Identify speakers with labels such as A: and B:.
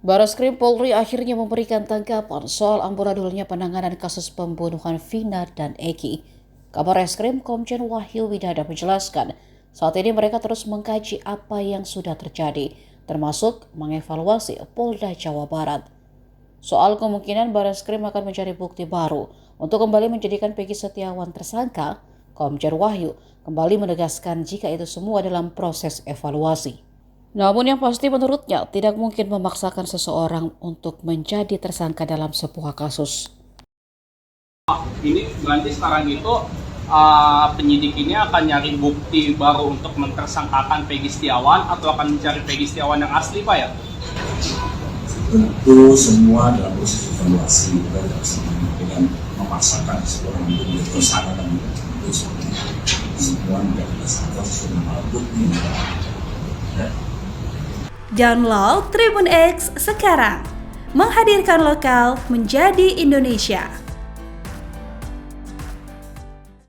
A: Barreskrim Polri akhirnya memberikan tanggapan soal amburadulnya penanganan kasus pembunuhan Vina dan Eki. Kabar Reskrim Komjen Wahyu Widada menjelaskan, saat ini mereka terus mengkaji apa yang sudah terjadi, termasuk mengevaluasi Polda Jawa Barat. Soal kemungkinan Barreskrim akan mencari bukti baru untuk kembali menjadikan Peggy Setiawan tersangka, Komjen Wahyu kembali menegaskan jika itu semua dalam proses evaluasi. Namun yang pasti menurutnya tidak mungkin memaksakan seseorang untuk menjadi tersangka dalam sebuah kasus.
B: Ini berarti sekarang itu penyidik ini akan nyari bukti baru untuk mentersangkakan Peggy Setiawan atau akan mencari Peggy Setiawan yang asli, Pak, ya?
C: Tentu semua dalam proses evaluasi, kita tidak bisa dengan memaksakan seorang untuk menjadi tersangka dan itu semua menjadi tersangka sesuai dengan alat bukti.
D: Download Tribun X sekarang, menghadirkan lokal menjadi Indonesia.